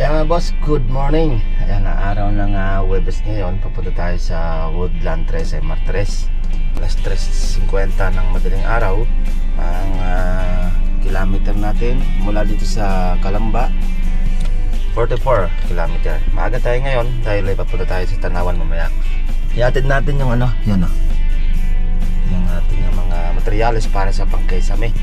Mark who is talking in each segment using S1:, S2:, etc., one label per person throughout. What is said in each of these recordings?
S1: Kaya mga boss, good morning. Ayan, araw ng Webes ngayon. Papunta tayo sa Woodland 13 Martres. Alas 3:50 ng madaling araw. Ang kilometer natin mula dito sa Calamba, 44 kilometer. Maaga tayo ngayon dahil ay papunta tayo sa Tanawan mamaya. Ihatid natin yung yan yung ating mga materyales para sa pangkaisame.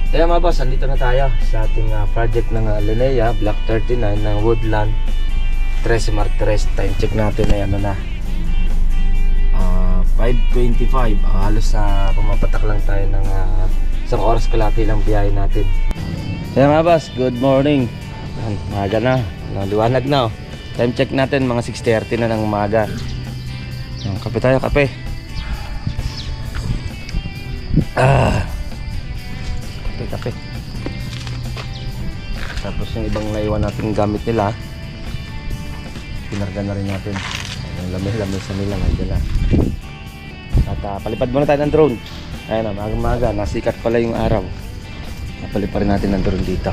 S1: Kaya mga boss, andito na tayo sa ating project ng Linea Block 39 ng Woodland 13 Martres. Time check natin ay 5:25. Halos pumapatak lang tayo ng isang oras kalahati lang biyahe natin. Kaya mga boss, good morning. Umaga na, liwanag na. Time check natin mga 6:30 na ng umaga. Kape tayo, kape. Kape. Tapos yung ibang naiwan nating gamit nila, pinarga na rin natin. Yung lamis nila nandiyan na. At palipad muna tayo ng drone. Ayun na, maga-maga, nasikat pala yung araw. Napalipad rin natin ng drone dito.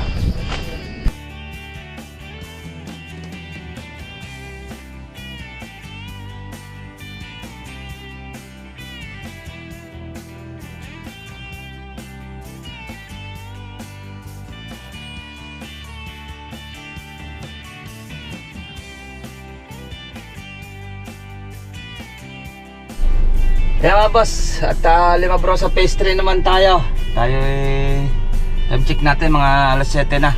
S1: Kaya mga boss, at lima bro sa phase 3 naman tayo. Tayo time check natin mga alas 7 na.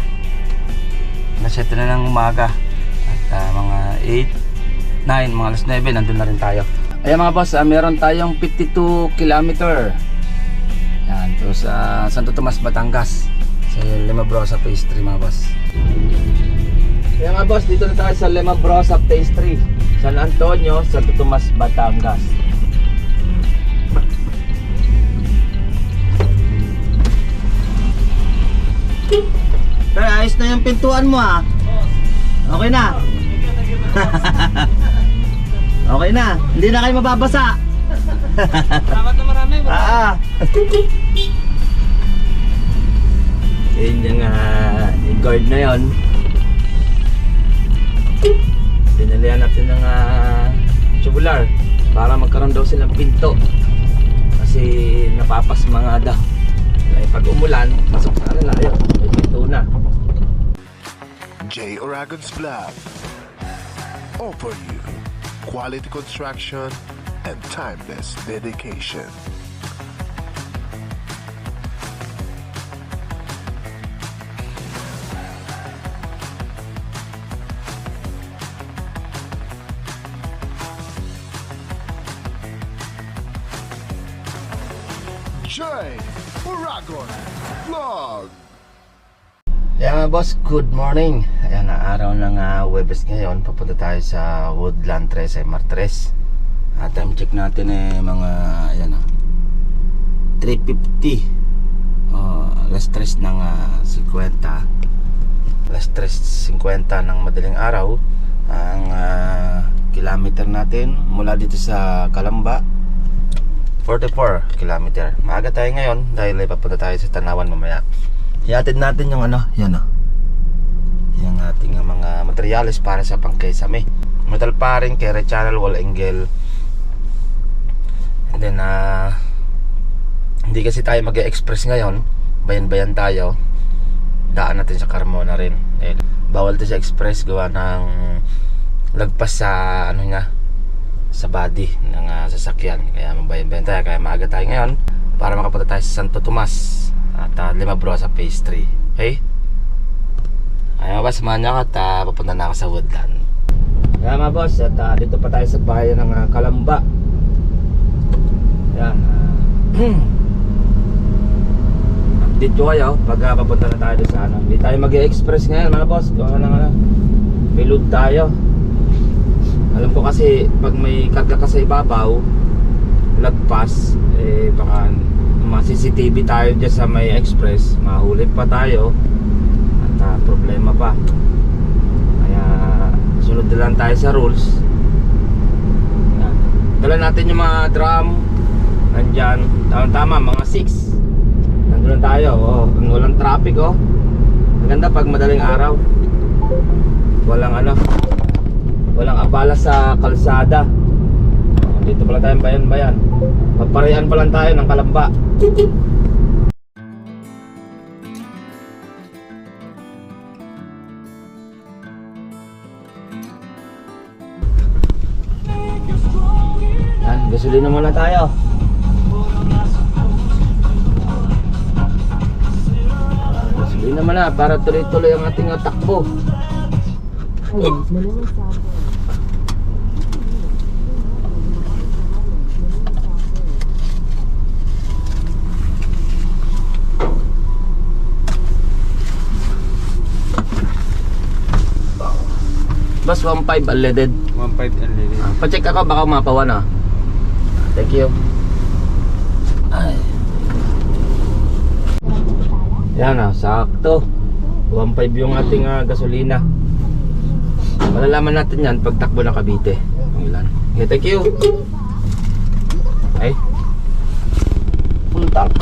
S1: Alas 7 na ng umaga. At mga 8, 9, mga alas 9 nandun na rin tayo. Ayan mga boss, meron tayong 52 kilometer. Yan, to sa Santo Tomas, Batangas. Sa lima bro sa phase 3 mga boss. Kaya mga boss, dito na tayo sa lima bro sa phase 3. San Antonio, Santo Tomas, Batangas. Pero ayos na yung pintuan mo Okay na. Okay na. Hindi na kayo mababasa.
S2: Salamat na marami.
S1: Yun yung guard na yun. Pinalihan natin ng tubular para magkaroon daw silang pinto. Kasi napapas mga daw. Pag umulan, pasok sa kanila, ayun, may pinto na.
S3: J. Aragon's Vlog offer you quality construction and timeless dedication. J. Aragon Vlog.
S1: Kaya boss, good morning. Ayan, araw ng Webes ngayon. Papunta tayo sa Woodland 13 Martres. Time check natin mga 3:50. Alas 3 ng 50. Alas 3:50 ng madaling araw. Ang kilometer natin mula dito sa Calamba, 44 kilometer. Maaga tayo ngayon dahil ay papunta tayo sa Tanawan mamaya. Ihatid natin yung yung ating mga materyales para sa pangkaisame. Metal paring, carry channel, wall angle. And then hindi kasi tayo mag-e-express ngayon. Bayan-bayan tayo. Daan natin sa Carmona rin. Bawal to sa express gawa ng lagpas sa sa body ng sasakyan. Kaya mabayan-bayan tayo. Kaya maaga tayo ngayon para makapunta tayo sa Santo Tomas at lima bro sa phase 3. Okay? Ayaw ba, samahan niyo ako at papunta na ako sa Woodland. Kaya mga boss, at dito pa tayo sa bayan ng Calamba. Yan. Update ko kayo pag papunta na tayo sa hindi tayo mag-e-express ngayon mga boss. Gawa ng may load tayo. Alam ko kasi pag may karga ka sa ibabaw, lagpas, baka CCTV tayo dyan sa may express, mahuli pa tayo at problema pa. Kaya sunod na lang tayo sa rules. Dala natin yung mga drum. Nandyan. Tama, mga 6. Nandun tayo. Oh, walang traffic oh. Maganda pag madaling araw. Walang abala sa kalsada. Dito pala tayong bayan-bayan. Paparehan pa lang tayo ng Kalamba. Yan, gasolina muna tayo. Gasolina muna para tuloy-tuloy ang ating takbo. Bas 1.5 unleaded.
S2: 1.5 unleaded.
S1: Pa-check ako baka mapawan ah. Thank you. Ay. Yan ah, sakto. 1.5 yung ating gasolina. Malalaman natin yan pag takbo ng Cavite. Kung ilan. Okay, thank you. Ay. Full tank.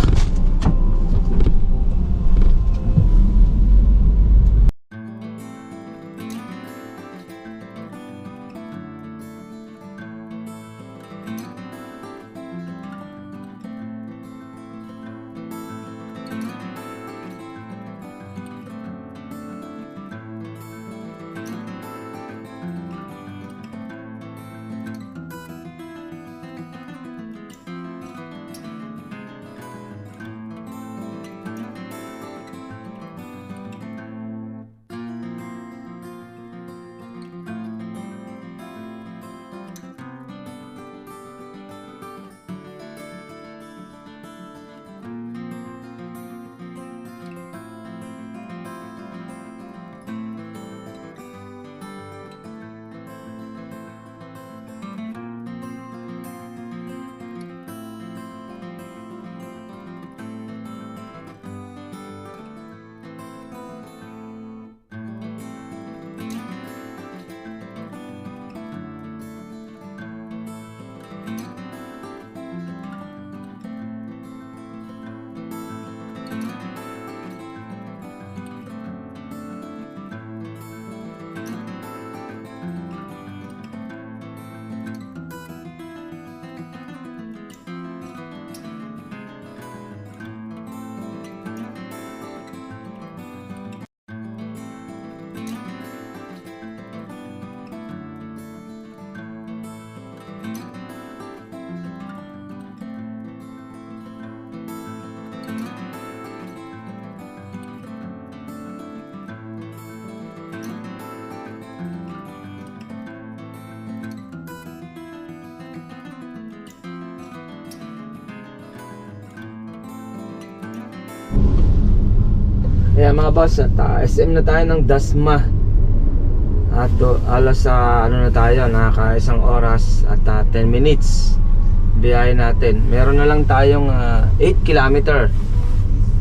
S1: Ayan mga boss, at SM na tayo ng Dasma. At alas ano na tayo, nakaka isang oras at 10 minutes biyahe natin. Meron na lang tayong 8 kilometer.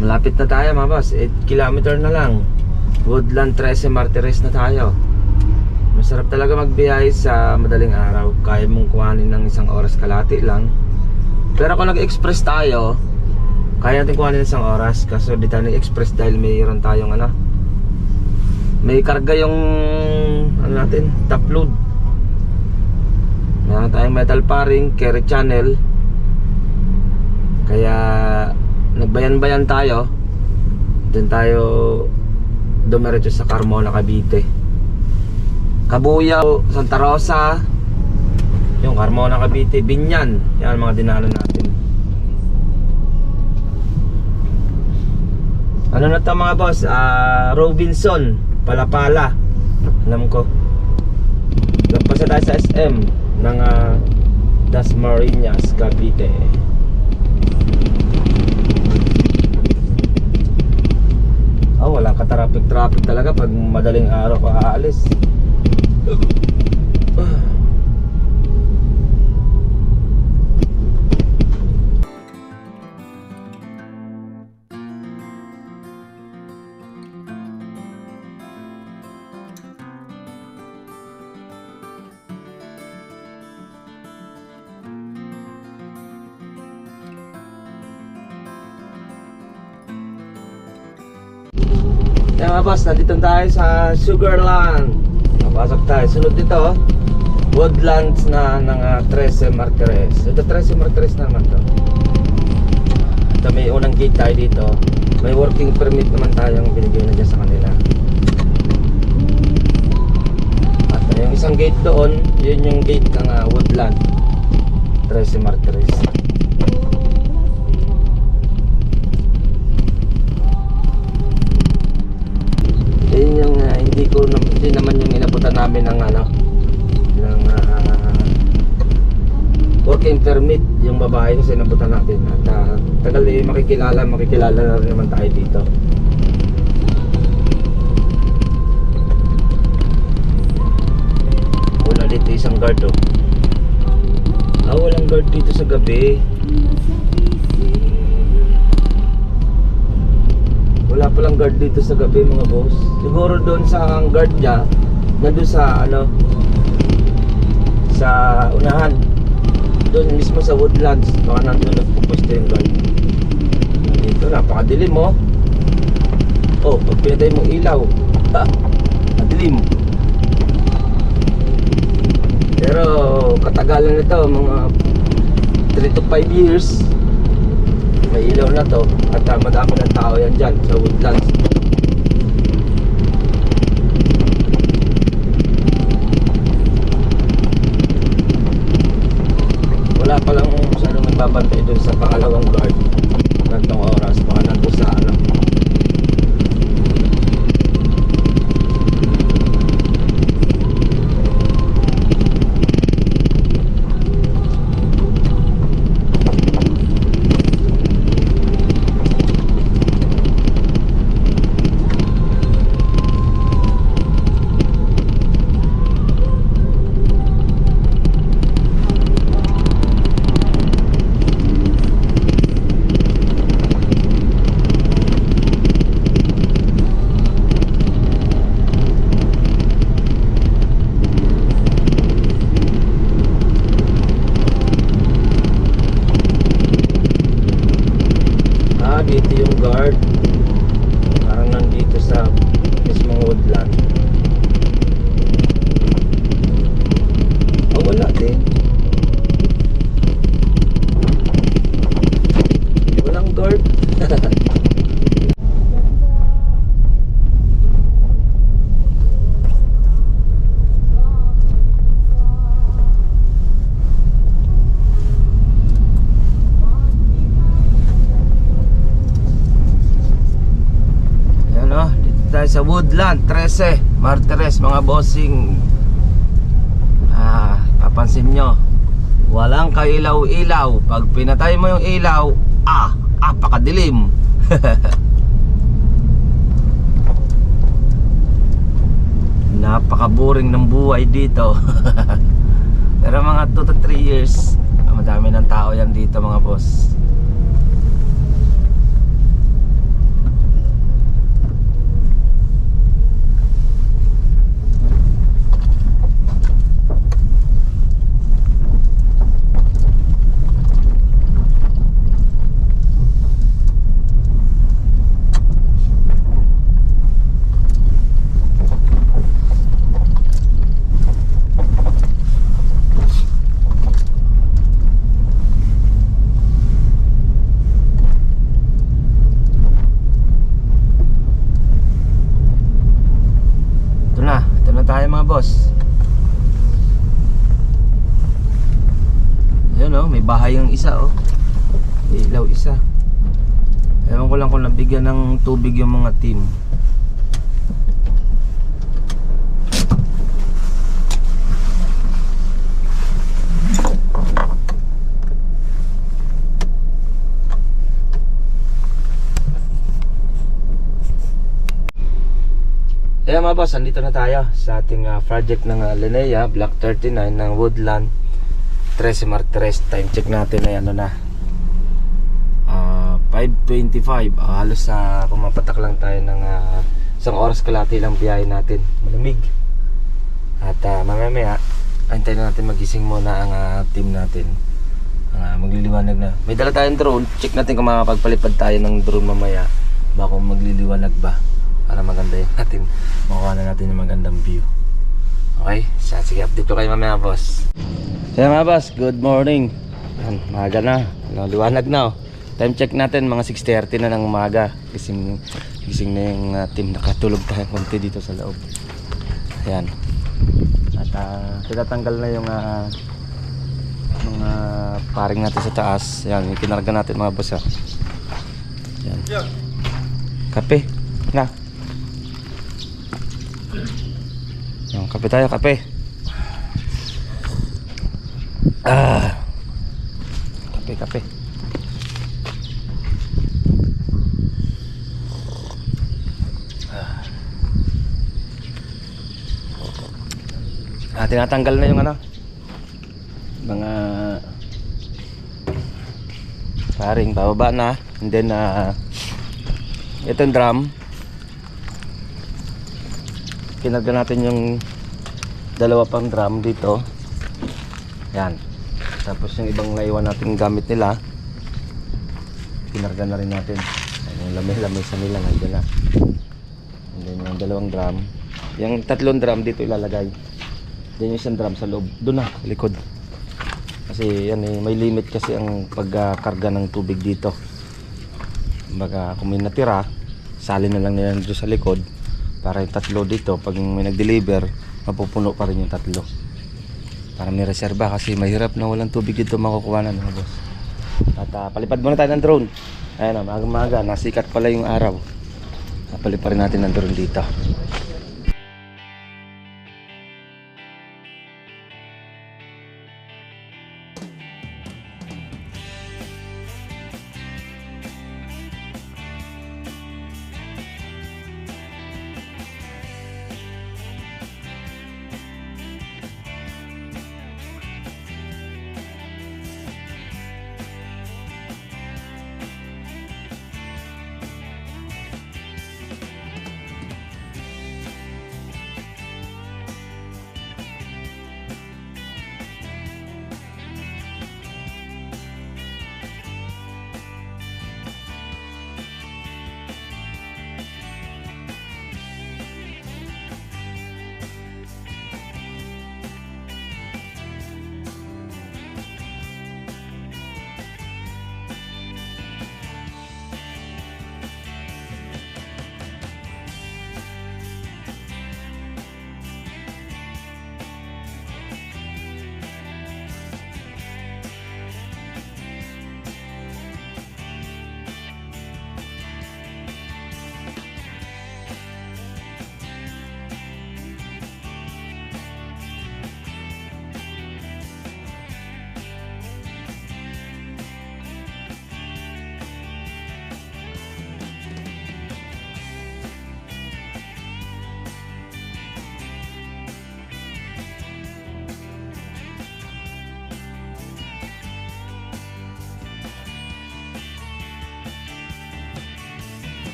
S1: Malapit na tayo mga boss, 8 kilometer na lang. Woodland 13 Martires na tayo. Masarap talaga magbiyahe sa madaling araw. Kaya mong kuhanin ng isang oras kalahati lang. Pero kung nag-express tayo, kaya natin kuhanin ng isang oras. Kaso di tayo nag-express dahil mayroon tayong may karga yung natin, top load. Meron tayong metal paring, carry channel. Kaya nagbayan-bayan tayo. Doon tayo dumiretso sa Carmona, Cavite. Kabuyaw, Santa Rosa, yung Carmona, Cavite, Binyan. Yan mga dinaanan natin. Ano na to mga boss? Robinson, Palapala. Alam ko. Nagpasa tayo sa SM ng Dasmariñas, Cavite. Oh, wala ka traffic talaga pag madaling araw ka aalis. Yan mga boss, nandito tayo sa Sugarland. Napasok tayo. Sunod dito, Woodlands na ng 13 Martires. Ito 13 Martires naman to. Ito may unang gate tayo dito. May working permit naman tayong binigay na dyan sa kanila. At yung isang gate doon, yun yung gate ng Woodland 13 Martires. Yun yung hindi naman yung inabutan namin ng working permit yung babae kasi inabutan natin at tagal makikilala na rin naman tayo dito. Wala dito isang guard walang guard dito sa gabi. Wala palang guard dito sa gabi mga boss. Siguro doon sa guard niya, nandun sa sa unahan. Doon mismo sa Woodlands, baka nandun nagpupwesto yung guard. Dito, napakadilim mo. Oh, pag pinatay mong ilaw, madilim. Pero katagalan nito, mga 3 to 5 years. May ilaw na to at madami ng tao yan dyan sa Woodlands. Wala palang masyadong nagbabantay dun sa pangalawang guard gantong oras, baka nandun sa dito yung guard. Parang nandito sa mismong Woodland. Wala din. Walang guard. Sa Woodland 13 Martires mga bossing. Papansin nyo, walang kailaw-ilaw. Pag pinatay mo yung ilaw, apakadilim. Napaka-boring ng buhay dito. Pero mga 2 to 3 years, madami ng tao yan dito mga boss. Tayo mga boss. Ayun may bahay yung isa may ilaw isa. Ewan ko lang kung nabigyan ng tubig yung mga team. Kaya mga boss, andito na tayo sa ating project ng Linea Block 39 ng Woodland 13 Martires. Time check natin ay 5:25. Halos pumapatak lang tayo ng isang oras kalahati lang biyahe natin. Malamig. At mamaya antayin natin magising muna ang team natin. Magliliwanag na. May dala tayong drone. Check natin kung makapagpalipad tayo ng drone mamaya. Baka magliliwanag ba. para maganda yung natin, makuha na natin yung magandang view. Okay, sige, update ko kayo mamaya, boss. Kaya mga boss, good morning. Yan, maaga na, liwanag na oh. Time check natin, mga 6:30 na ng umaga. Gising na yung team, nakatulog tayo konti dito sa loob. Ayan. At tinatanggal na yung mga paring natin sa taas. Ayan, ikinarga natin mga boss. Ayan. Kape. Na. Ayan, kape tayo, kape. Kape. Tinatanggal na yung mga paring, bababa na. And then itong drum, kinarga natin yung dalawa pang drum dito. Yan. Tapos yung ibang naiwan natin gamit nila, kinarga na rin natin. Yung lamesa nila nandiyan na. And then yung dalawang drum, yung tatlong drum dito ilalagay. Then yung isang drum sa loob, doon na, likod. Kasi yan may limit kasi ang pagkarga ng tubig dito. Baga kung may natira, salin na lang nila doon sa likod. Para yung tatlo dito, pag may nag-deliver, mapupuno pa rin yung tatlo. Para may reserba kasi mahirap na walang tubig dito makukuha na mga boss. At palipad muna tayo ng drone. Ayan na, maaga, nasikat pala yung araw. Palipad rin natin ng drone dito.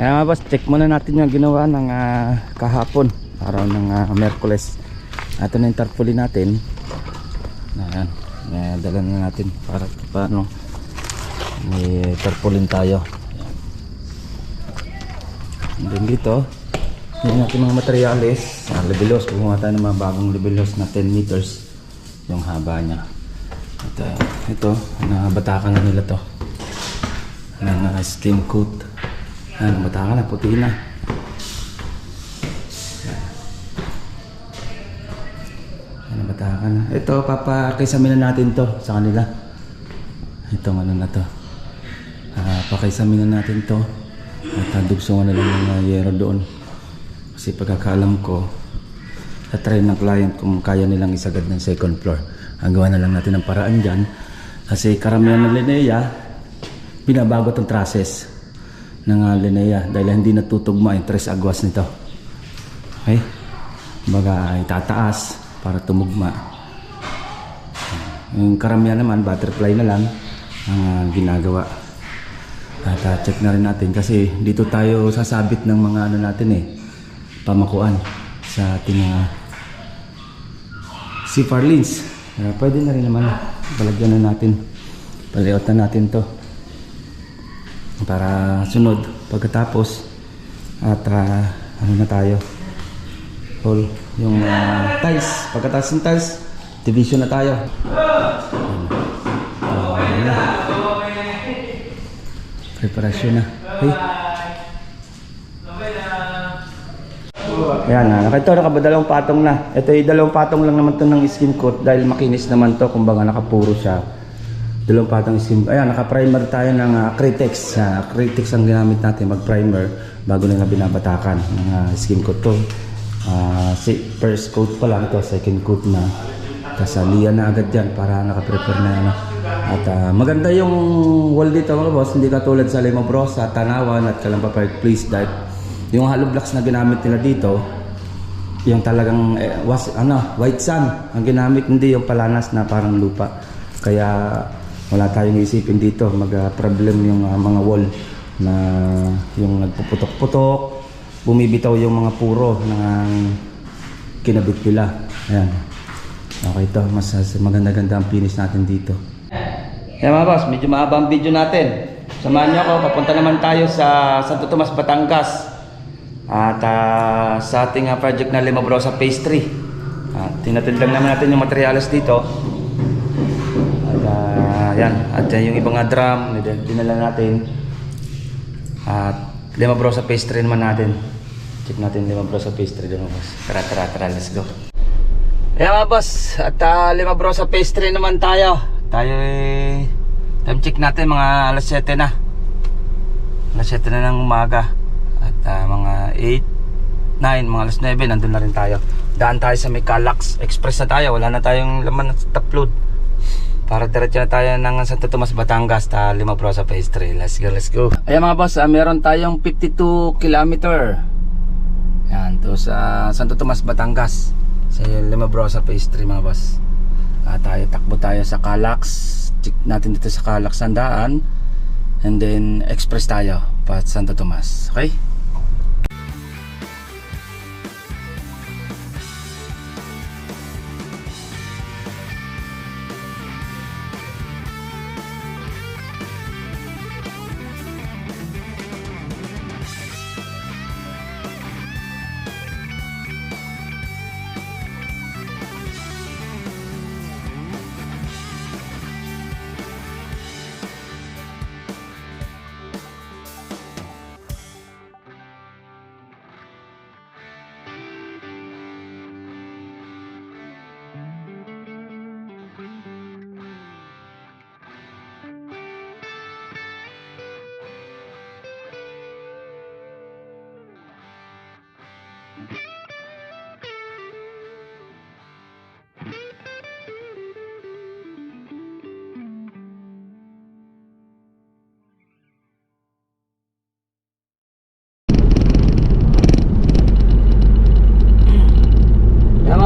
S1: Kaya nga boss, check muna natin yung ginawa ng kahapon, araw ng Merkules. Ito na yung tarpaulin natin. Ayan, dala na natin para paano may tarpaulin tayo. And then dito yung natin mga materyales, lebelos. Kumuha tayo ng mga bagong lebelos na 10 meters yung haba nya. Ito nabatakan na nila to ng skim coat. Nabatakan na, puti na. Nabatakan na. Ito papakisamin na natin to sa kanila. Itong ano na to, pakisamin na natin to at dugsungan na lang ng yero doon. Kasi pagkakaalam ko, try ng client kung kaya nilang isagad ng second floor. Ang gawa na lang natin ng paraan dyan. Kasi karamihan ng Linea, binabago itong trusses ng Linea dahil hindi natutugma yung tres agwas nito. Okay? Baga itataas para tumugma. Yung karamihan naman, butterfly na lang ang ginagawa. At check na rin natin kasi dito tayo sasabit ng mga ano natin pamakuan sa ating C-Far lens. Pwede na rin naman palagyan na natin, palayout na natin to para sunod pagkatapos at ano na tayo all yung tiles. Pagkatapos ng tiles, division na tayo. Preparasyon na. Okay. Ayan na, nakabadalawang patong na. Ito ay dalawang patong lang naman to ng skin coat dahil makinis naman to, kumbaga nakapuro siya. Dalawang patong skin. Ayan, naka-primer tayo ng Critex. Critex ang ginamit natin mag-primer bago nila binabatakan ng skin coat to. First coat pa lang ito, second coat na. Kasalian na agad dyan para naka-prepare na ano. At maganda yung wall dito mga boss, hindi katulad sa Limobro, sa Tanawan at Calamba Park Place dahil yung hollow blocks na ginamit nila dito, yung talagang white sand ang ginamit, hindi yung palanas na parang lupa. Kaya wala tayong isipin dito mag-problem yung mga wall na yung nagpuputok-putok, bumibitaw yung mga puro ng kinabit nila. Ayan. Okay, ito mas maganda-ganda ang finish natin dito. Yan mga boss, medyo mahaba ang video natin. Samahan niyo ako, papunta naman tayo sa Santo Tomas, Batangas. At sa ating project na Limobrosa Phase 3. At tinatid lang naman natin yung materials dito. At yan, at yung ibang drum, dinala natin. At Limobrosa Phase 3 naman natin. Check natin Limobrosa Phase 3 doon, boss. Tara, let's go. Ayan mga boss, at Limobrosa Phase 3 naman tayo. Tayo time check natin mga alas 7 na. Alas 7 na ng umaga. At mga 8, 9, mga alas 9 nandun na rin tayo. Daan tayo sa may Calax Express na tayo. Wala na tayong laman ng top load. Para diretso na tayo ng Santo Tomas, Batangas ta Limobrosa Phase 3. Let's go. Ayan mga boss, meron tayong 52 kilometer. Yan, to sa Santo Tomas, Batangas. Sa Limobrosa Phase 3 mga boss. Takbo tayo sa Calax. Check natin dito sa Calax ang daan. And then express tayo pa Santo Tomas. Okay?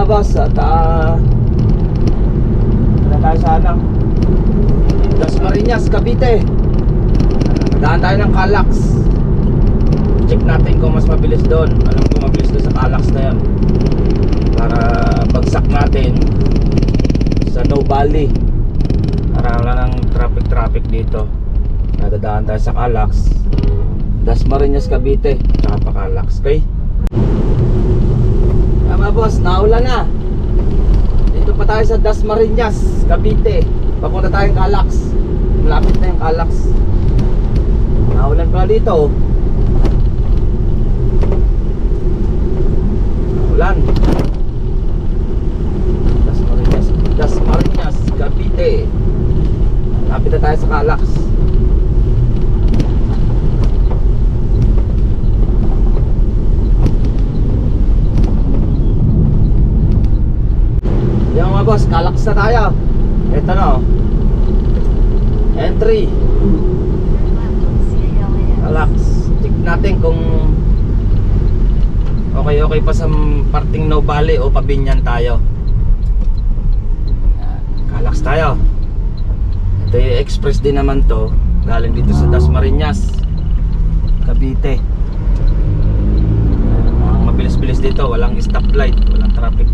S1: Boss, at na tayo sa Dasmariñas, Cavite. Daan tayo ng Calax. check natin kung mas mabilis doon. Alam ko mabilis doon sa Calax na yan, para bagsak natin sa No Valley, para wala ng traffic dito. Nadadaan tayo sa Calax, Dasmariñas, Cavite, tsaka pa Calax. Okay? Tama boss, naulan na. Dito pa tayo sa Dasmariñas, Cavite. Papunta tayong Calax. Malapit na yung Calax. Naulan pala dito. Naulan. Dasmariñas, Cavite. Malapit na tayo sa Calax. Yung mga boss, Calax na tayo. Ito na oh. Entry Calax. Check natin kung okay pa sa parting No Valley o Pabinyan tayo. Calax tayo. Ito yung express din naman to, galing dito sa Dasmariñas, Cavite. Mabilis-bilis dito, walang stoplight, walang traffic.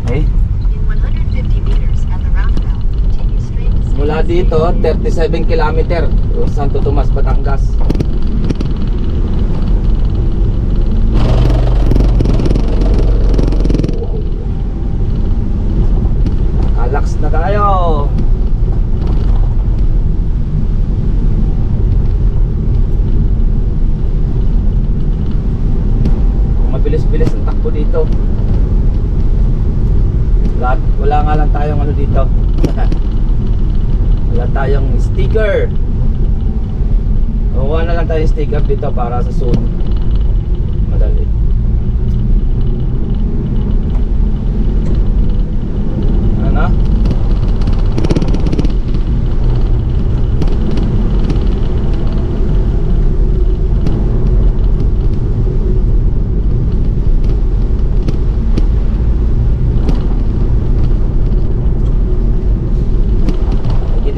S1: Okay. Mula dito 37 km, Santo Tomas, Batangas. Calax na tayo. Mabilis-bilis ang takbo dito. Wala nga lang tayong ano dito. Wala tayong sticker. Kuha na lang tayong sticker dito para sa soon. Madali. Ano?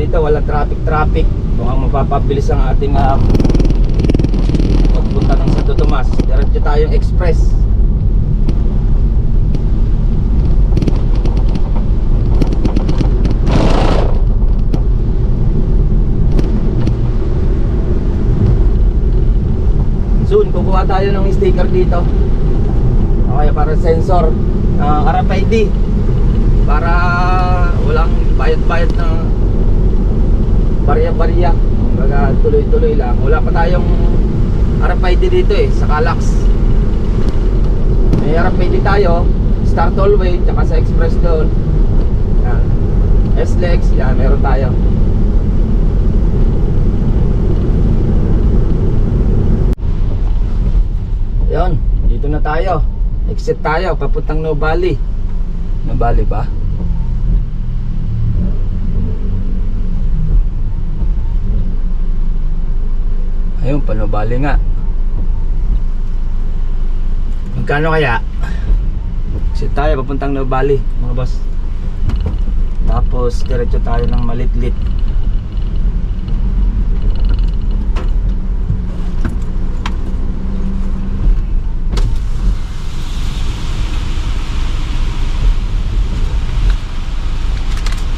S1: Dito walang traffic. Mukhang mapapabilis ang ating pagpunta ng Santo Tomas. Diretso tayong express. Soon kukuha tayo ng sticker dito. Okay, para sensor RFID, para walang bayad-bayad na barya-barya, baga tuloy-tuloy lang. Wala pa tayong RFID dito sa Calax. May RFID tayo, Star Tollway, tsaka sa express doon. Yan. SLEX, yan, meron tayo. Yan, dito na tayo. Exit tayo, papuntang No Valley. No Valley ba? Ayun, panubali nga. Magkano kaya? Exit tayo, papuntang No Valley, mga boss. Tapos, diretso tayo ng Malitlit.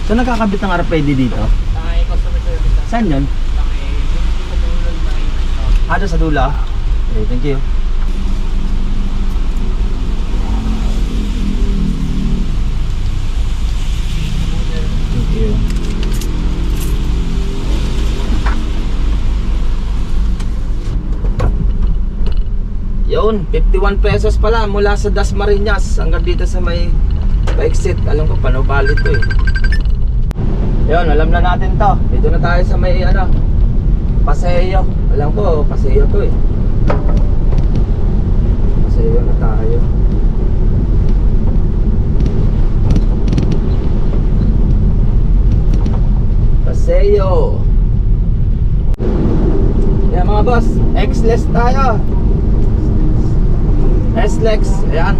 S1: Saan nakakabit ng RFID dito?
S2: Ay, customer service.
S1: Saan yun? Doon sa dula. Okay, thank you. Thank you. Yun, 51 pesos pala mula sa Dasmariñas hanggang dito sa may pa-exit. Alam ko, panubali to Yun, alam na natin to. Dito na tayo sa may Paseo. Alam ko, Paseo to Paseo na tayo. Paseo. Yan mga boss, X-Lex tayo. S-Lex, ayan.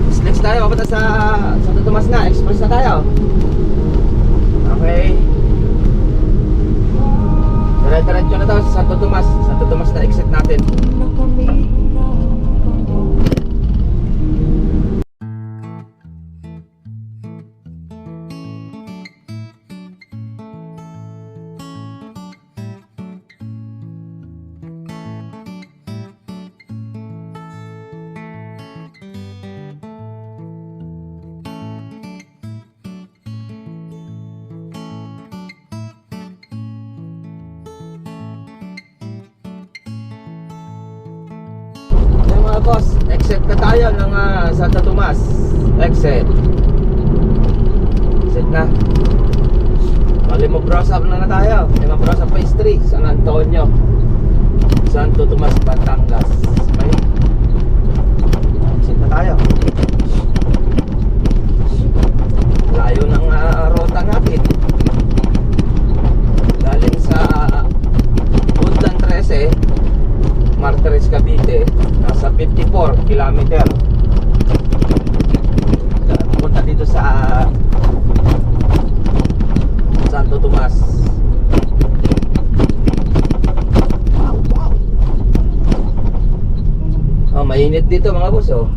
S1: S-Lex tayo, papunta sa Santo Tomas na, express na tayo. Okay. Dire-diretso na daw sa Santo Tomas. Santo Tomas na exit natin. Mga boss, exit na tayo ng Santo Tomas. Exit na. Limabrosa na tayo. Limabrosa Phase 3, San Antonio, Santo Tomas, Batangas. Okay. Exit na tayo. Layo ng ruta natin. Galing sa Woodland 13, Martires, Cavite, nasa 54 kilometer. Punta dito sa Santo Tomas. Oh, mainit dito mga boss, oh.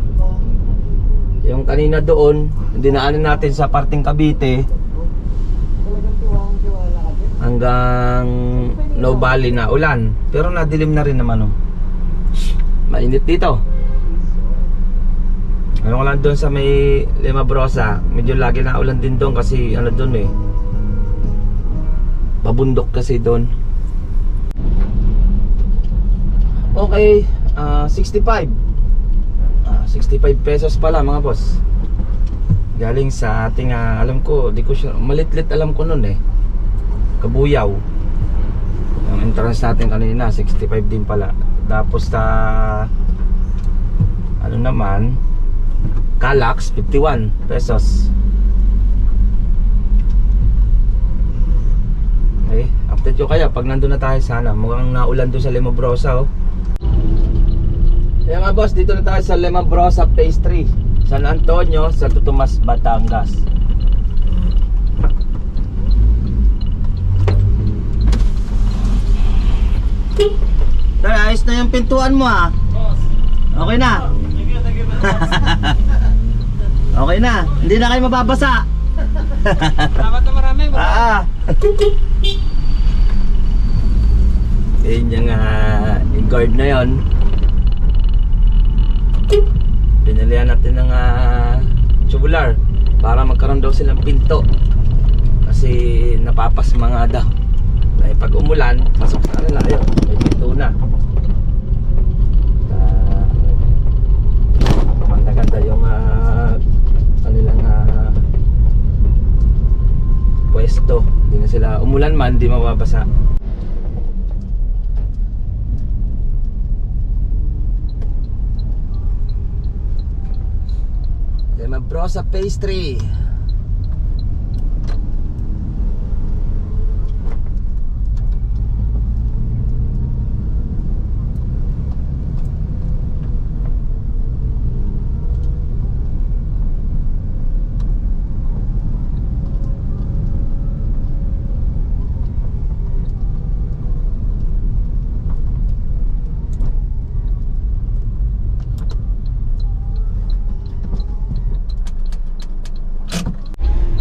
S1: Yung kanina doon, dinaanan natin sa parting Cavite hanggang No Valley na ulan, pero nadilim na rin naman, oh. Mainit dito. Ano lang doon sa may Limabrosa, medyo lagi na ulan din doon kasi ano doon eh, pabundok kasi doon. Okay, 65 pesos pala mga boss. Galing sa ating alam ko, di ko sure, malitlit alam ko noon eh, Kabuyaw. Ang entrance natin kanina 65 din pala. Tapos ano naman, Calax 51 pesos. Okay, update ko kaya pag nandun na tayo sana. Mukhang naulan doon sa Limabrosa, oh. Kaya mga boss, dito na tayo sa Limabrosa Phase 3, San Antonio, Santo Tomas, Batangas. Tay, ayos na yung pintuan mo, ah. Okay na. Okay na, hindi na kayo mababasa.
S2: Salamat na marami.
S1: Yun yung guard na yun. Pinalihan natin ng tubular para magkaroon daw silang pinto, kasi napapasma nga daw. Dahil pag umulan, pasok na nila, ayun, may pinto na. Maganda yung kanilang pwesto. Hindi na sila, umulan man, di mababasa. Limabrosa Phase 3.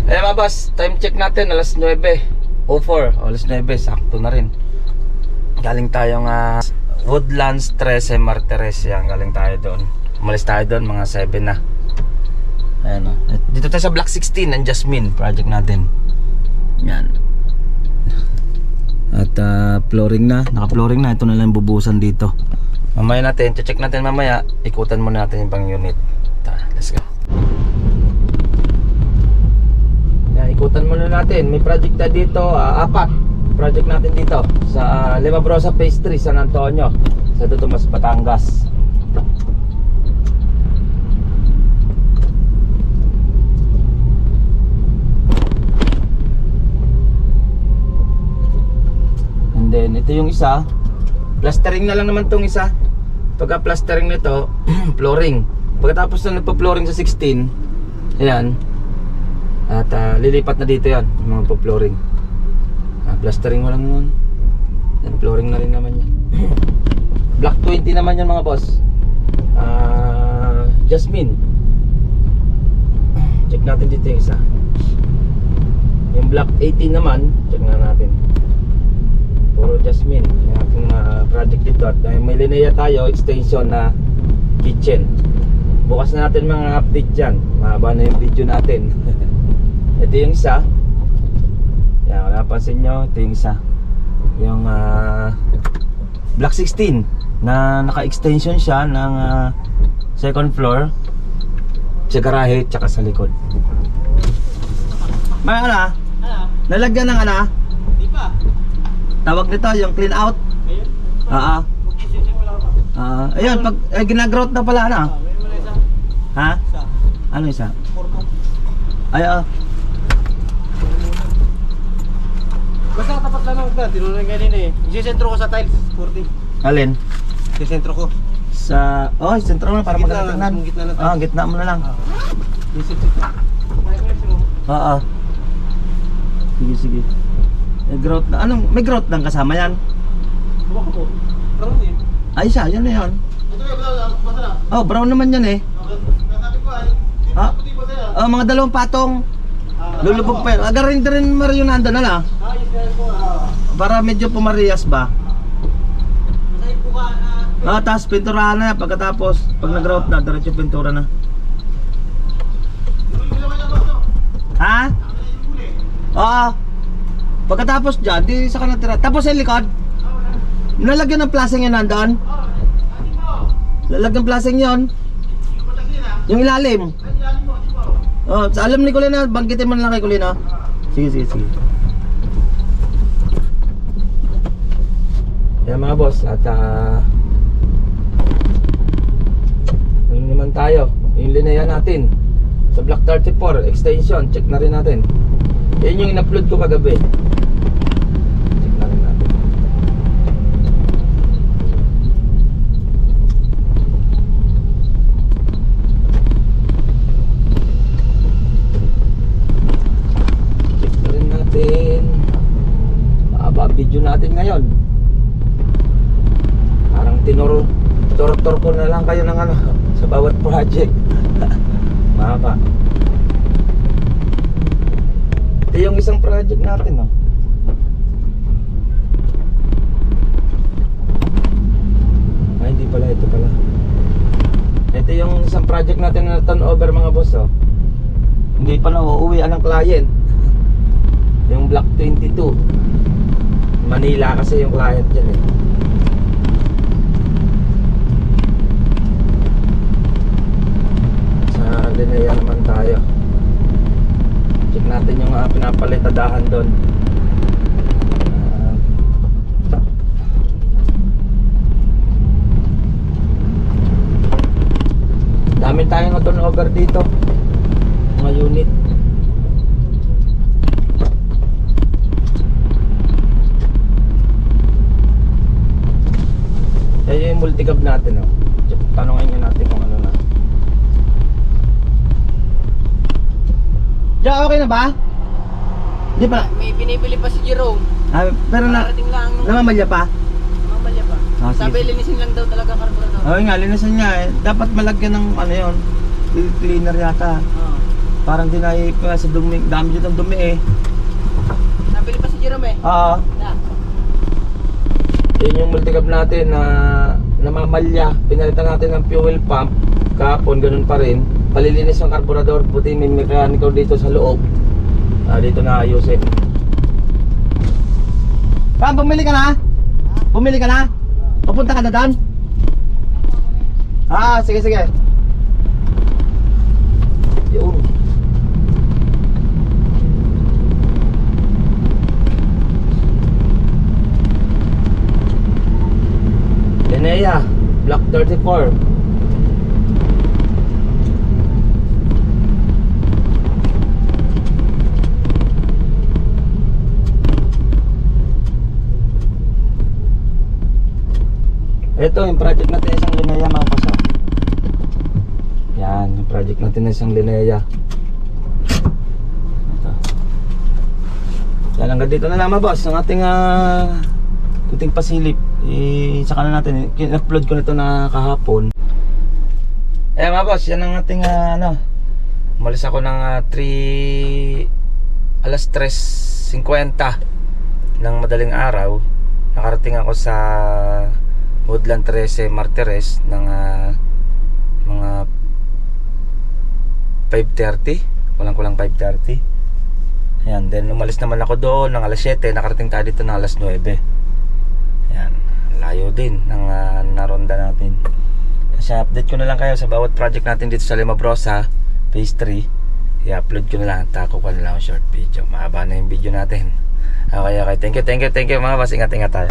S1: Eh mga boss, time check natin alas 9:04. Alas 9, sakto na rin. Galing tayong Woodlands 13, Martires. Yan, galing tayo doon. Umalis tayo doon mga 7 na. Ayan, oh. Dito tayo sa Block 16 ng Jasmine project natin. Yan. At flooring na, naka-flooring na. Ito na lang bubusan dito. Mamaya natin, check natin mamaya. Ikutan muna natin yung pang unit. Tara, let's go. Ikutan muna natin. May project na dito, 4 project natin dito sa Limabrosa Phase 3, San Antonio, Santo Tomas, Batangas. And then ito yung isa, plastering na lang naman tong isa. Pagka plastering nito, flooring. Pagkatapos na nagpa-flooring sa 16, ayan. At lilipat na dito yan, yung mga po-flooring. Plastering mo lang naman. Yan, flooring na rin naman yan. Black 20 naman yan mga boss. Jasmine. Check natin dito yung isa. Yung black 18 naman, check na natin. Puro Jasmine. Yung ating project dito. At may linear tayo, extension na kitchen. Bukas na natin mga update dyan. Mahaba na yung video natin. Ito yung isa. Yan, kung napansin nyo, ito yung isa. Yung black 16 na naka-extension siya ng second floor sa garahe tsaka sa likod. May ano? Nalagyan ng ano?
S2: Di pa.
S1: Tawag nito yung clean out.
S2: Ayun. Magsisimula ka.
S1: Ayun, pag ginagrowth na pala ano?
S2: May wala isa.
S1: Ha?
S2: Isa.
S1: Ano isa?
S2: Porto.
S1: Ay,
S2: Basta tapat lang ng plan. Tinulungan kanina eh. Isisentro ko sa tiles. 40.
S1: alin?
S2: Isisentro ko.
S1: Sa, sentro na para
S2: Gitna
S1: maganda
S2: lang,
S1: tingnan.
S2: gitna ng tiles.
S1: Gitna mo na lang.
S2: Isisentro.
S1: Sige. May growth na. Anong, may growth lang kasama yan?
S2: Baka po. Brown eh.
S1: Ay, siya, yan na yan.
S2: Ito ba? Basta na.
S1: Oh, brown naman yan eh.
S2: Sabi ko ay. Puti ba sa'yo?
S1: Mga dalawang patong. Lulubog pa yan. Agarin din marionanda na lang.
S2: Ayos na yan po.
S1: Para medyo pumarehas ba?
S2: Masahit po ka.
S1: Tapos pinturahan na yan. Pagkatapos, pag nag-growth na, diretso pintura na. Ha? Oo. Pagkatapos dyan, di sa kanatira. Tapos sa likod, nalagyan ng plaseng yun nandaan. Lalagyan ng plaseng yun. Yung ilalim. Alam ni Kulina, banggitin mo na lang kay Kulina. Sige. Yan mga boss, at yun naman tayo. Yung linaya natin sa Black 34 extension, check na rin natin. Yan yung in-upload ko kagabi. Check na rin natin. Check na rin natin. Mahaba video natin ngayon. Parang tinuro-tor ko na lang kayo ng ano sa bawat project. Mahaba. Ito yung isang project natin, oh. Ay, hindi pala, ito pala. Ito yung isang project natin na turnover mga boss, oh. Hindi pa na uuwian ng client. Yung Block 22 Manila kasi yung client dyan eh. Sa Linea naman tayo. Check natin yung pinapalitadahan doon. Dami tayong na-turnover dito. Mga unit. Ayan yung multicab natin, oh. Tanongin nyo natin kung ano na. Ja, okay na ba? Di ba?
S2: May binibili pa si Jerome.
S1: Pero
S2: Nakarating lang nung
S1: namamalya pa?
S2: mamalya pa.
S1: Sige.
S2: Sabi linisin lang daw talaga karburador.
S1: Oo nga, linisan niya eh. Dapat malagyan ng ano yun, cleaner yata.
S2: Oo.
S1: Parang dinay pa sa dumi, dami dito ng dumi eh.
S2: Nabili pa si Jerome eh.
S1: Oo.
S2: Na.
S1: Yun yung multicab natin na namamalya. Pinalitan natin ng fuel pump. Kahapon, ganun pa rin. Palilinis yung karburador. Buti may mechanical dito sa loob. Dito na ayusin. Pam, bumili ka na? Bumili ka na? Papunta ka na doon? Sige. Yun. Linea, Block 34. Ito yung project natin isang Linea mga boss, oh. Yan, yung project natin na isang Linea. Ito. Yan, hanggang dito na lang mga boss ang ating kunting pasilip. Saka na natin, in-upload ko na ito na kahapon. Ayan mga boss, yan ang ating umalis ako ng alas 3:50 ng madaling araw. Nakarating ako sa Woodland 13 Martires ng mga 5:30, kulang 5:30. Ayan, then umalis naman ako doon ng alas 7, nakarating tayo dito ng alas 9. Ayan, layo din ng naronda natin. Kasi update ko na lang kayo sa bawat project natin dito sa Limabrosa Phase 3. I-upload ko na lang, tako ko na lang short video. Mahaba na yung video natin. Okay, thank you mga boss, ingat tayo.